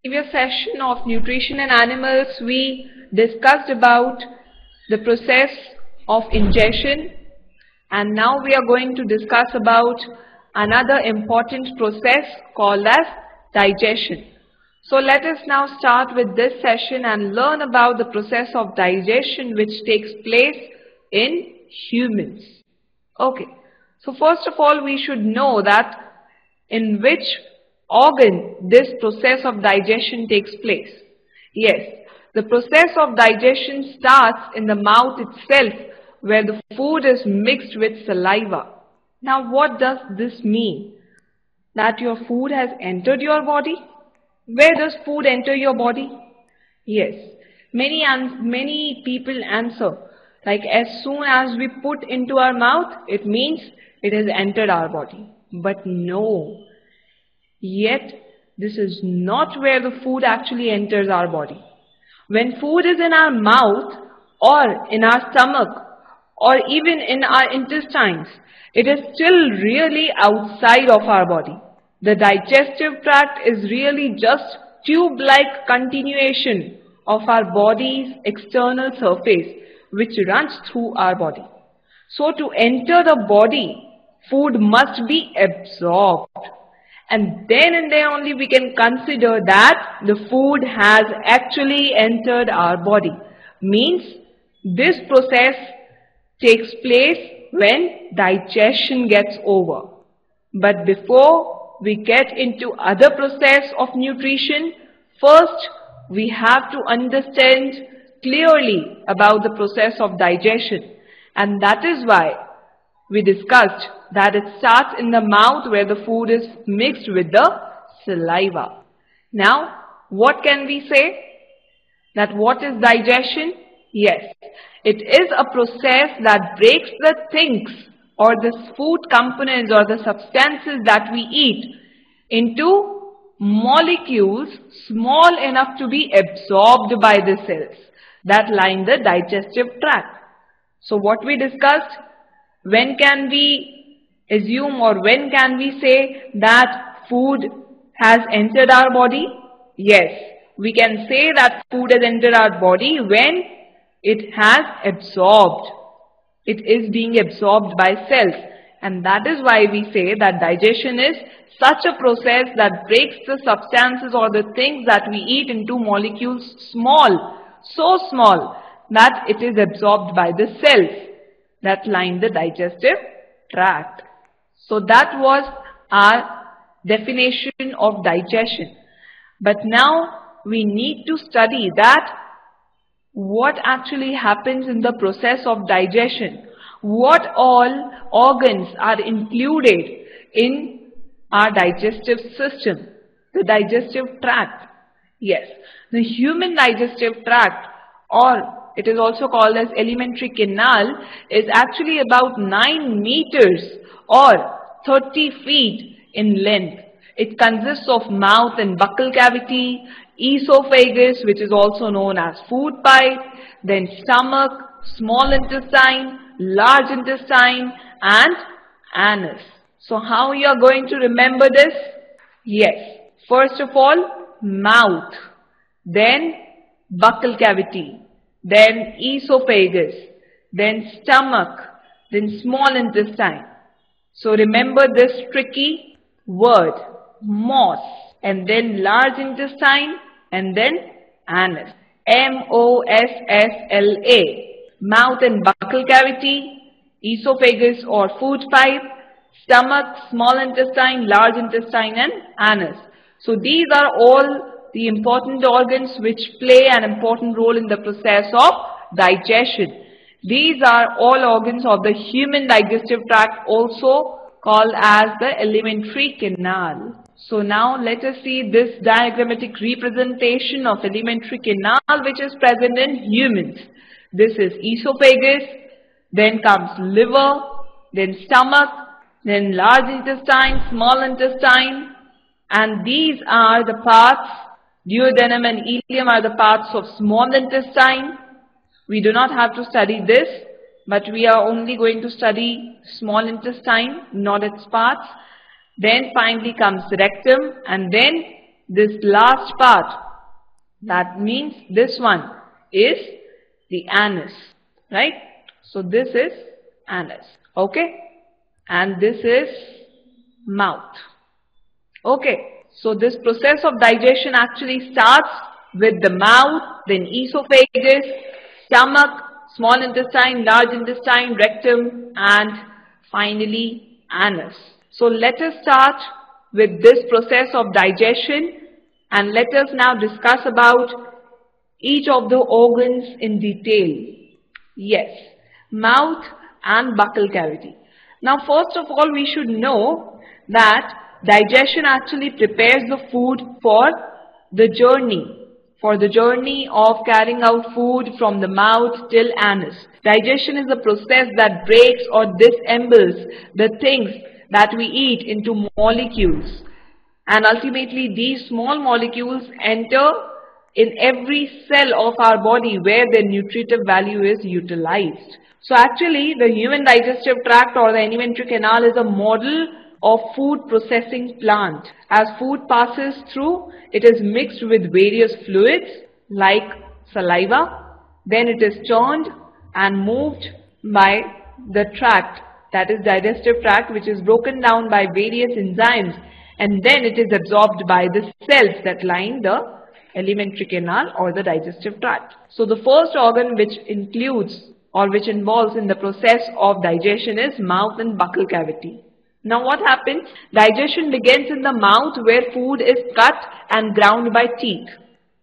Previous session of nutrition in animals, we discussed about the process of ingestion, and now we are going to discuss about another important process called as digestion. So let us now start with this session and learn about the process of digestion which takes place in humans. Okay, so first of all we should know that in which organ this process of digestion takes place. Yes, the process of digestion starts in the mouth itself, where the food is mixed with saliva. Now what does this mean? That your food has entered your body? Where does food enter your body? Yes, many people answer like as soon as we put into our mouth, it means it has entered our body. But no, yet this is not where the food actually enters our body. When food is in our mouth or in our stomach or even in our intestines, it is still really outside of our body. The digestive tract is really just tube-like continuation of our body's external surface which runs through our body. So to enter the body, food must be absorbed. And then and there only we can consider that the food has actually entered our body. Means this process takes place when digestion gets over. But before we get into other process of nutrition, first we have to understand clearly about the process of digestion. And that is why we discussed that it starts in the mouth where the food is mixed with the saliva. Now, what can we say? That what is digestion? Yes, it is a process that breaks the things or the food components or the substances that we eat into molecules small enough to be absorbed by the cells that line the digestive tract. So what we discussed, when can we assume or when can we say that food has entered our body? Yes, we can say that food has entered our body when it has absorbed. It is being absorbed by cells. And that is why we say that digestion is such a process that breaks the substances or the things that we eat into molecules small, so small that it is absorbed by the cells that line the digestive tract. So that was our definition of digestion. But now we need to study that what actually happens in the process of digestion. What all organs are included in our digestive system, the digestive tract. Yes, the human digestive tract, or it is also called as alimentary canal, is actually about 9 meters or 30 feet in length. It consists of mouth and buccal cavity, esophagus, which is also known as food pipe, then stomach, small intestine, large intestine, and anus. So how you are going to remember this? Yes, first of all, mouth, then buccal cavity, then esophagus, then stomach, then small intestine. So remember this tricky word, moss, and then large intestine, and then anus. M-O-S-S-L-A. Mouth and buccal cavity, esophagus or food pipe, stomach, small intestine, large intestine, and anus. So these are all the important organs which play an important role in the process of digestion. These are all organs of the human digestive tract, also called as the alimentary canal. So now let us see this diagrammatic representation of alimentary canal which is present in humans. This is esophagus, then comes liver, then stomach, then large intestine, small intestine, and these are the parts, duodenum and ileum are the parts of small intestine. We do not have to study this, but we are only going to study small intestine, not its parts. Then finally comes rectum, and then this last part, that means this one is the anus, right? So this is anus, okay? And this is mouth. Okay, so this process of digestion actually starts with the mouth, then esophagus, stomach, small intestine, large intestine, rectum, and finally anus. So let us start with this process of digestion, and let us now discuss about each of the organs in detail. Yes, mouth and buccal cavity. Now first of all, we should know that digestion actually prepares the food for the journey of carrying out food from the mouth till anus. Digestion is a process that breaks or disassembles the things that we eat into molecules, and ultimately these small molecules enter in every cell of our body where their nutritive value is utilized. So actually the human digestive tract or the alimentary canal is a model of food processing plant. As food passes through, it is mixed with various fluids like saliva, then it is churned and moved by the tract, that is digestive tract, which is broken down by various enzymes, and then it is absorbed by the cells that line the alimentary canal or the digestive tract. So the first organ which includes or which involves in the process of digestion is mouth and buccal cavity. Now what happens? Digestion begins in the mouth where food is cut and ground by teeth.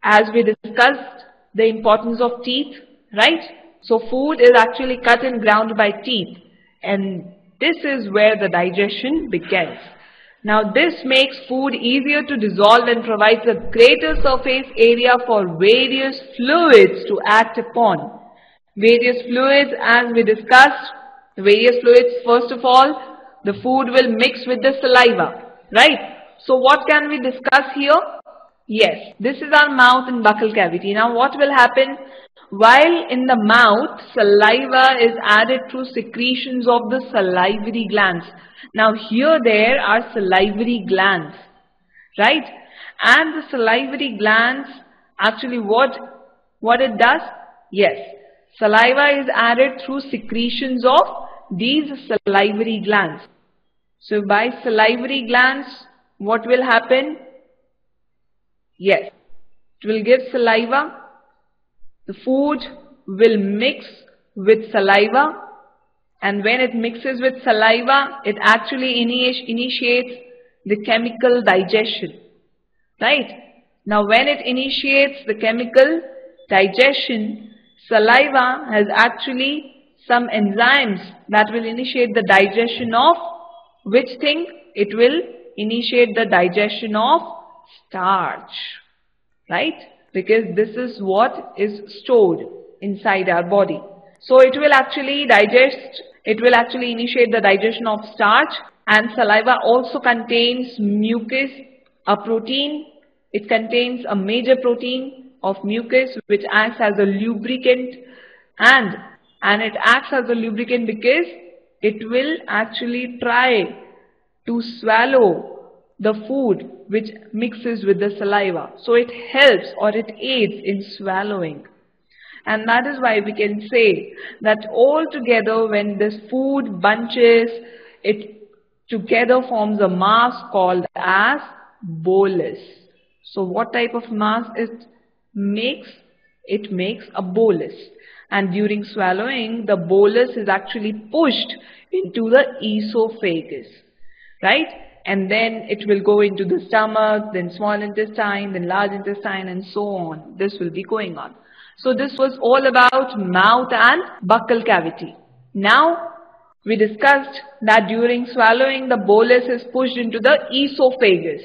As we discussed the importance of teeth, right? So food is actually cut and ground by teeth, and this is where the digestion begins. Now this makes food easier to dissolve and provides a greater surface area for various fluids to act upon. Various fluids, as we discussed, various fluids, first of all, the food will mix with the saliva, right? So what can we discuss here? Yes, this is our mouth and buccal cavity. Now what will happen? While in the mouth, saliva is added through secretions of the salivary glands. Now here there are salivary glands, right? And the salivary glands, actually what it does? Yes, saliva is added through secretions of these salivary glands. So by salivary glands, what will happen? Yes, it will give saliva. The food will mix with saliva, and when it mixes with saliva, it actually initiates the chemical digestion, right? Now when it initiates the chemical digestion, saliva has actually some enzymes that will initiate the digestion of which thing? It will initiate the digestion of starch, right? Because this is what is stored inside our body. So it will actually initiate the digestion of starch, and saliva also contains mucus, a protein. It contains a major protein of mucus which acts as a lubricant, and it acts as a lubricant because it will actually try to swallow the food which mixes with the saliva. So it helps or it aids in swallowing. And that is why we can say that all together when this food bunches, it together forms a mass called as bolus. So what type of mass it makes? It makes a bolus. And during swallowing, the bolus is actually pushed into the esophagus, right? And then it will go into the stomach, then small intestine, then large intestine, and so on. This will be going on. So this was all about mouth and buccal cavity. Now we discussed that during swallowing the bolus is pushed into the esophagus.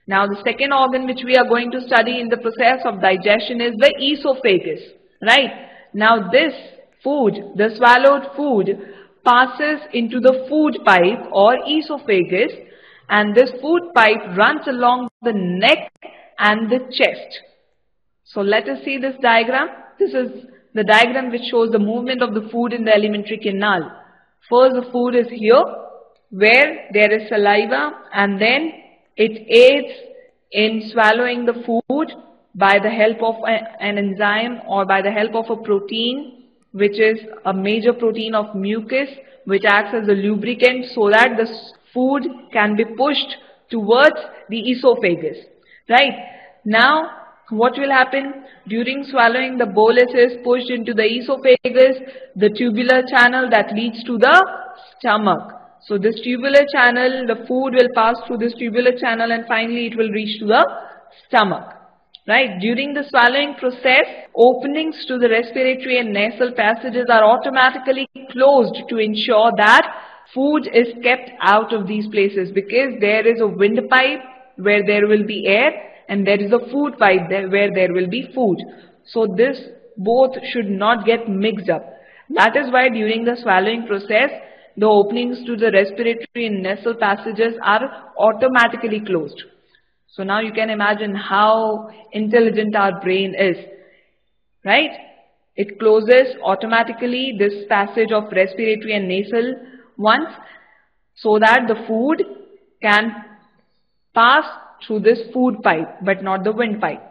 Now the second organ which we are going to study in the process of digestion is the esophagus, right? Now this food, the swallowed food, passes into the food pipe or esophagus, and this food pipe runs along the neck and the chest. So let us see this diagram. This is the diagram which shows the movement of the food in the alimentary canal. First the food is here where there is saliva, and then it aids in swallowing the food by the help of an enzyme or by the help of a protein, which is a major protein of mucus, which acts as a lubricant so that the food can be pushed towards the esophagus. Right? Now, what will happen? During swallowing, the bolus is pushed into the esophagus, the tubular channel that leads to the stomach. So this tubular channel, the food will pass through this tubular channel and finally it will reach to the stomach. Right? During the swallowing process, openings to the respiratory and nasal passages are automatically closed to ensure that food is kept out of these places, because there is a windpipe where there will be air and there is a food pipe there where there will be food. So this both should not get mixed up. That is why during the swallowing process, the openings to the respiratory and nasal passages are automatically closed. So now you can imagine how intelligent our brain is, right? It closes automatically this passage of respiratory and nasal ones so that the food can pass through this food pipe but not the windpipe.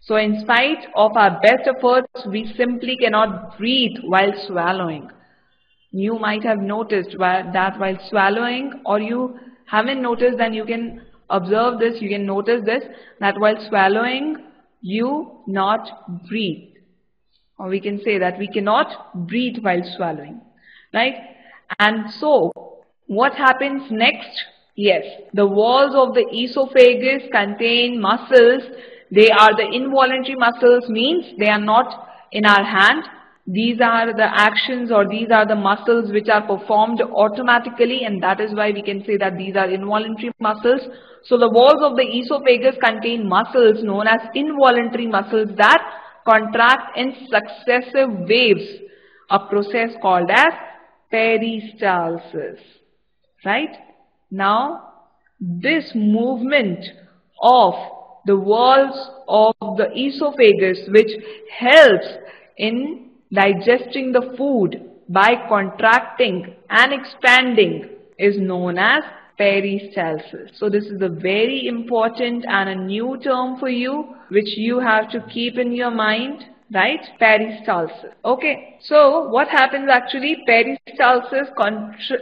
So in spite of our best efforts, we simply cannot breathe while swallowing. You might have noticed that while swallowing, or you haven't noticed, then you can observe this, you can notice this, that while swallowing, you not breathe. Or we can say that we cannot breathe while swallowing, right? And so, what happens next? Yes, the walls of the esophagus contain muscles. They are the involuntary muscles, means they are not in our hand. These are the actions, or these are the muscles which are performed automatically, and that is why we can say that these are involuntary muscles. So the walls of the esophagus contain muscles known as involuntary muscles that contract in successive waves, a process called as peristalsis. Right? Now, this movement of the walls of the esophagus, which helps in digesting the food by contracting and expanding, is known as peristalsis. So this is a very important and a new term for you, which you have to keep in your mind, right? Peristalsis. Okay, so what happens actually? Peristalsis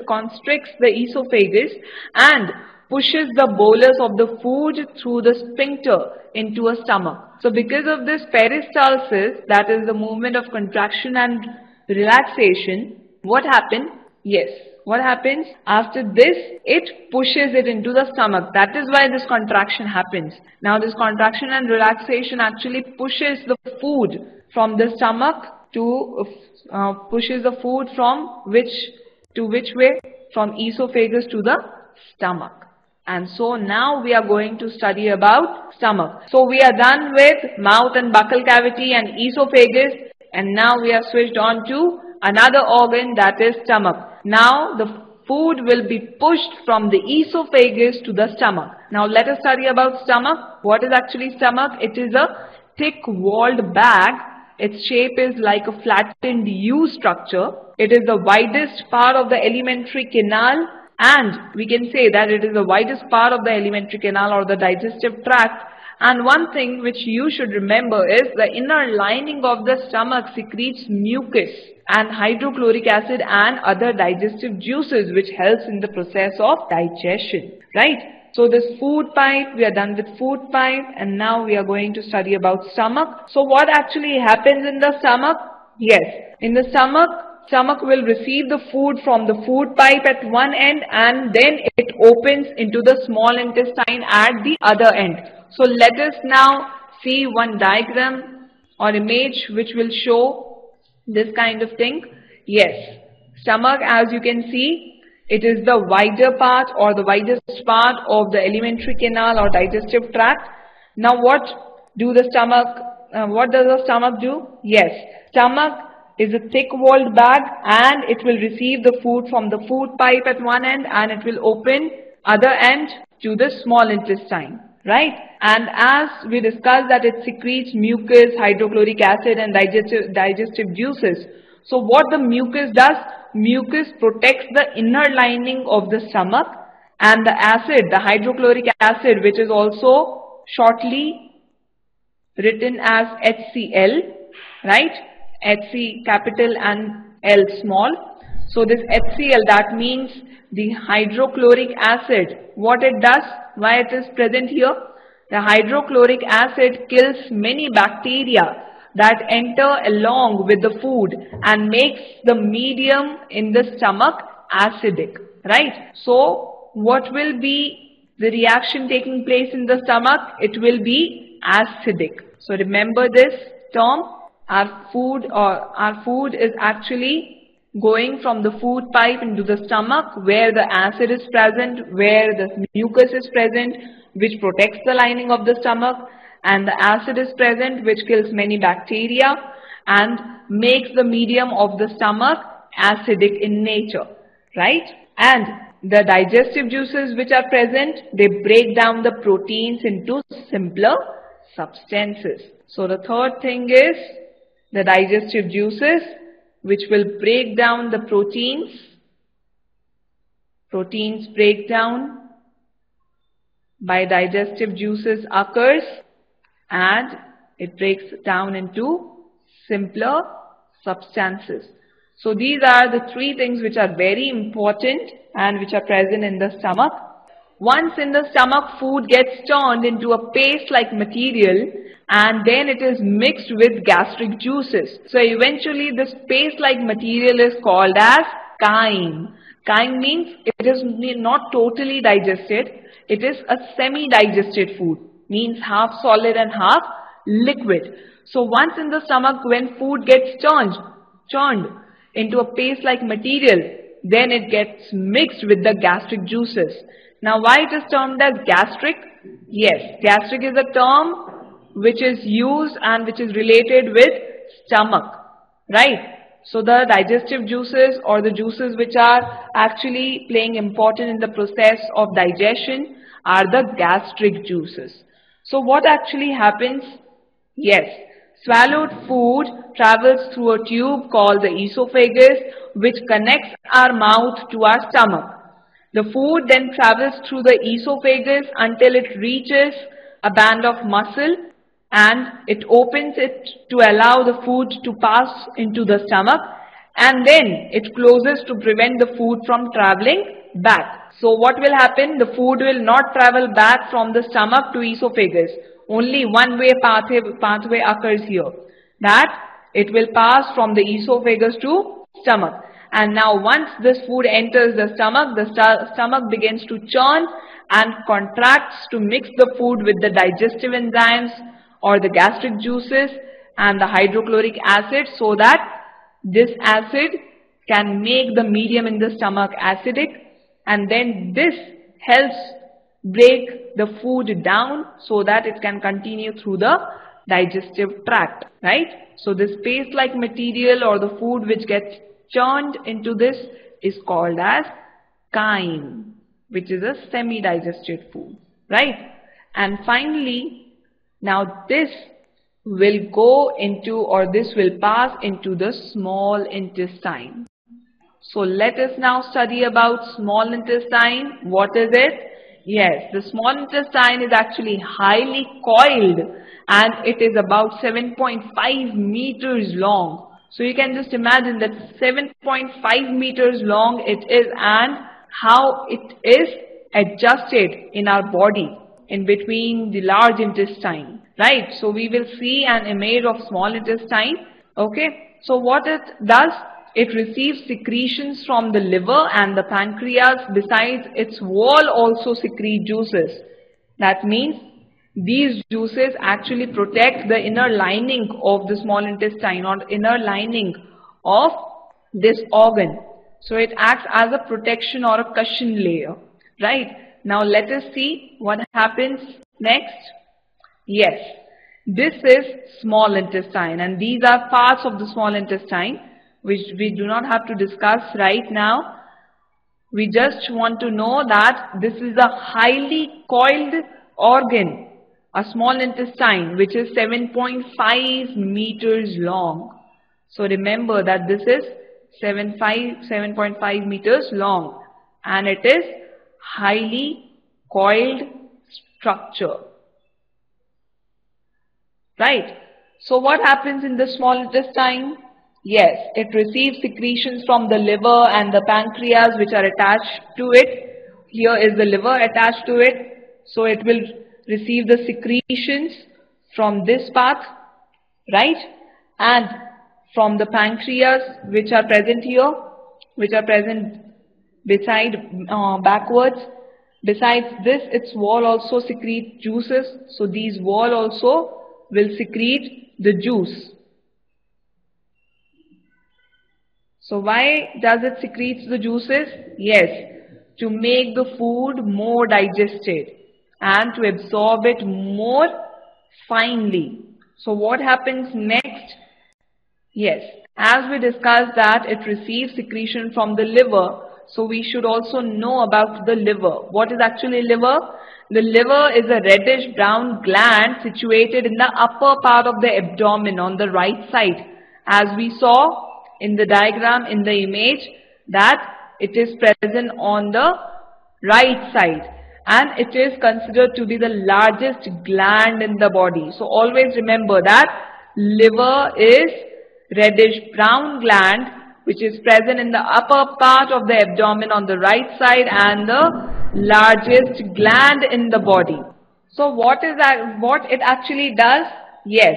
constricts the esophagus and pushes the bolus of the food through the sphincter into a stomach. So because of this peristalsis, that is the movement of contraction and relaxation, what happens? Yes, what happens? After this, it pushes it into the stomach. That is why this contraction happens. Now this contraction and relaxation actually pushes the food from the stomach to, pushes the food from which way? From esophagus to the stomach. And so now we are going to study about stomach. So we are done with mouth and buccal cavity and esophagus, and now we have switched on to another organ, that is stomach. Now the food will be pushed from the esophagus to the stomach. Now let us study about stomach. What is actually stomach? It is a thick-walled bag. Its shape is like a flattened U structure. It is the widest part of the alimentary canal, and we can say that it is the widest part of the alimentary canal or the digestive tract. And one thing which you should remember is the inner lining of the stomach secretes mucus and hydrochloric acid and other digestive juices, which helps in the process of digestion, right? So this food pipe, we are done with food pipe, and now we are going to study about stomach. So what actually happens in the stomach? Yes, in the stomach will receive the food from the food pipe at one end, and then it opens into the small intestine at the other end. So let us now see one diagram or image which will show this kind of thing. Yes, stomach, as you can see, it is the wider part or the widest part of the alimentary canal or digestive tract. Now what does the stomach do? Yes, stomach is a thick-walled bag, and it will receive the food from the food pipe at one end, and it will open other end to the small intestine, right? And as we discussed that it secretes mucus, hydrochloric acid and digestive juices. So what the mucus does? Mucus protects the inner lining of the stomach, and the acid, the hydrochloric acid, which is also shortly written as HCl, right? HC capital and L small. So this HCl, that means the hydrochloric acid. What it does, why it is present here? The hydrochloric acid kills many bacteria that enter along with the food and makes the medium in the stomach acidic, right? So what will be the reaction taking place in the stomach? It will be acidic. So remember this term. Our food is actually going from the food pipe into the stomach, where the acid is present, where the mucus is present, which protects the lining of the stomach, and the acid is present, which kills many bacteria and makes the medium of the stomach acidic in nature, right? And the digestive juices which are present, they break down the proteins into simpler substances. So the third thing is the digestive juices, which will break down the proteins. Proteins breakdown by digestive juices occurs, and it breaks down into simpler substances. So these are the three things which are very important and which are present in the stomach. Once in the stomach, food gets turned into a paste-like material, and then it is mixed with gastric juices. So eventually this paste-like material is called as chyme. Chyme means it is not totally digested. It is a semi-digested food, means half solid and half liquid. So once in the stomach, when food gets churned into a paste-like material, then it gets mixed with the gastric juices. Now why it is termed as gastric? Yes, gastric is a term which is used and which is related with stomach, right? So the digestive juices, or the juices which are actually playing important in the process of digestion, are the gastric juices. So what actually happens? Yes, swallowed food travels through a tube called the esophagus, which connects our mouth to our stomach. The food then travels through the esophagus until it reaches a band of muscle, and it opens it to allow the food to pass into the stomach, and then it closes to prevent the food from traveling back. So what will happen? The food will not travel back from the stomach to esophagus. Only one way pathway occurs here, that it will pass from the esophagus to stomach. And now once this food enters the stomach begins to churn and contracts to mix the food with the digestive enzymes or the gastric juices and the hydrochloric acid, so that this acid can make the medium in the stomach acidic, and then this helps break the food down so that it can continue through the digestive tract, right? So this paste-like material, or the food which gets churned into this, is called as chyme, which is a semi-digested food, right? And finally, now this will go into, or this will pass into the small intestine. So let us now study about small intestine. What is it? Yes, the small intestine is actually highly coiled, and it is about 7.5 meters long. So you can just imagine that 7.5 meters long it is, and how it is adjusted in our body in between the large intestine, right? So we will see an image of small intestine. Okay, so what it does, it receives secretions from the liver and the pancreas. Besides, its wall also secrete juices. That means these juices actually protect the inner lining of the small intestine, or inner lining of this organ. So it acts as a protection or a cushion layer, right? Now let us see what happens next. Yes, this is small intestine, and these are parts of the small intestine which we do not have to discuss right now. We just want to know that this is a highly coiled organ, a small intestine, which is 7.5 meters long. So remember that this is 7.5 meters long, and it is highly coiled structure. right? So what happens in the small intestine? Yes, it receives secretions from the liver and the pancreas which are attached to it. Here is the liver attached to it. So it will receive the secretions from this path, right? And from the pancreas which are present here, which are present beside backwards. Besides this, its wall also secrete juices. So these wall also will secrete the juice. So why does it secrete the juices? Yes, to make the food more digested and to absorb it more finely. So what happens next? Yes, as we discussed that it receives secretion from the liver. So we should also know about the liver. What is actually liver? The liver is a reddish brown gland situated in the upper part of the abdomen on the right side. As we saw in the diagram in the image that it is present on the right side and it is considered to be the largest gland in the body. So always remember that liver is reddish brown gland which is present in the upper part of the abdomen on the right side and the largest gland in the body. So what is that? What it actually does? Yes,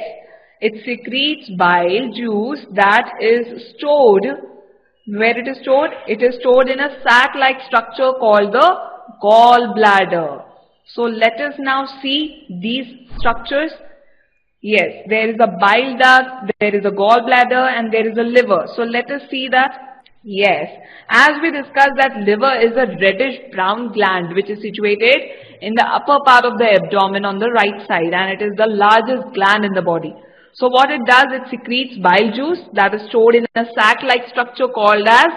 it secretes bile juice that is stored. Where it is stored? It is stored in a sac-like structure called the gallbladder. So let us now see these structures. Yes, there is a bile duct, there is a gallbladder and there is a liver. So let us see that. Yes, as we discussed that liver is a reddish brown gland which is situated in the upper part of the abdomen on the right side and it is the largest gland in the body. So what it does, it secretes bile juice that is stored in a sac-like structure called as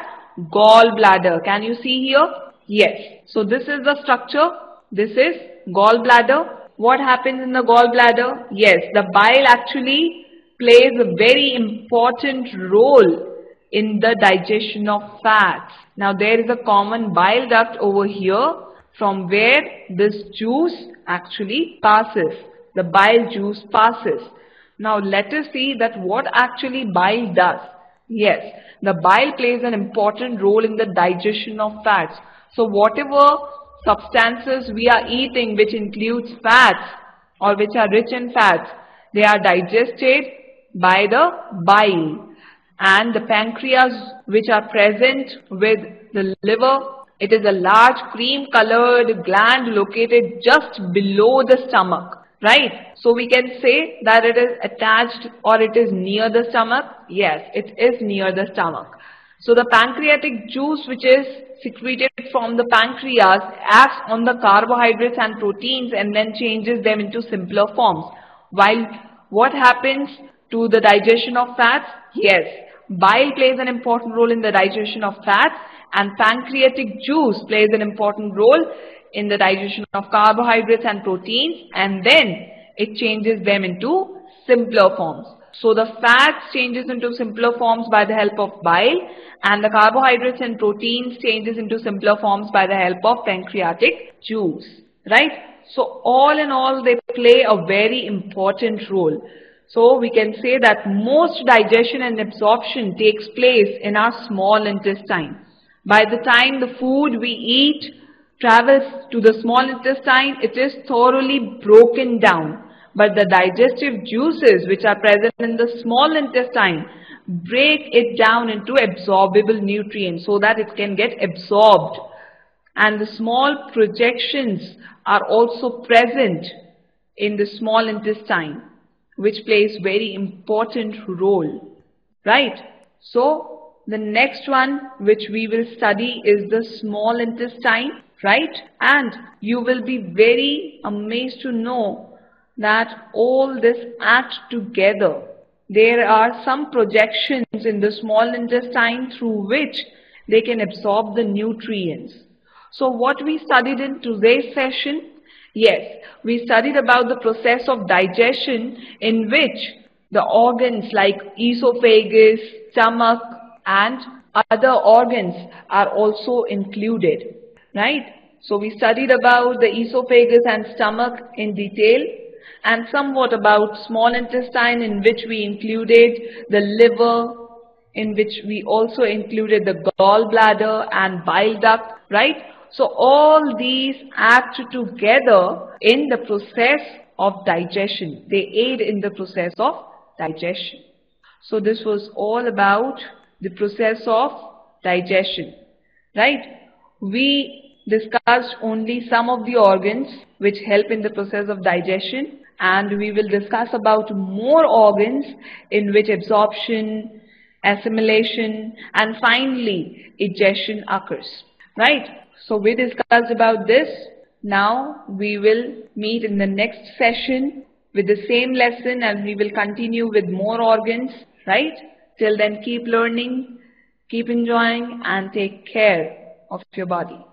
gallbladder. Can you see here? Yes. So this is the structure. This is gallbladder. What happens in the gallbladder? Yes, the bile actually plays a very important role in the digestion of fats. Now there is a common bile duct over here from where this juice actually passes. The bile juice passes. Now let us see that what actually bile does. Yes, the bile plays an important role in the digestion of fats. So whatever substances we are eating which includes fats or which are rich in fats, they are digested by the bile. And the pancreas which are present with the liver, it is a large cream colored gland located just below the stomach, right? So we can say that it is attached or it is near the stomach. Yes, it is near the stomach. So the pancreatic juice which is secreted from the pancreas acts on the carbohydrates and proteins and then changes them into simpler forms. While what happens to the digestion of fats? Yes, bile plays an important role in the digestion of fats and pancreatic juice plays an important role in the digestion of carbohydrates and proteins and then it changes them into simpler forms. So the fats changes into simpler forms by the help of bile and the carbohydrates and proteins changes into simpler forms by the help of pancreatic juice, right? So all in all they play a very important role. So we can say that most digestion and absorption takes place in our small intestine. By the time the food we eat travels to the small intestine, it is thoroughly broken down. But the digestive juices which are present in the small intestine break it down into absorbable nutrients so that it can get absorbed. And the small projections are also present in the small intestine which plays very important role, right? So the next one which we will study is the small intestine, right? And you will be very amazed to know that all this act together. There are some projections in the small intestine through which they can absorb the nutrients. So what we studied in today's session? Yes, we studied about the process of digestion in which the organs like esophagus, stomach and other organs are also included, right? So we studied about the esophagus and stomach in detail. and somewhat about small intestine, in which we included the liver, in which we also included the gallbladder and bile duct, right? So all these act together in the process of digestion. They aid in the process of digestion. So this was all about the process of digestion, right? We discussed only some of the organs which help in the process of digestion, and we will discuss about more organs in which absorption, assimilation, and finally egestion occurs, right? So we discussed about this. Now we will meet in the next session with the same lesson, and we will continue with more organs, right? Till then, keep learning, keep enjoying, and take care of your body.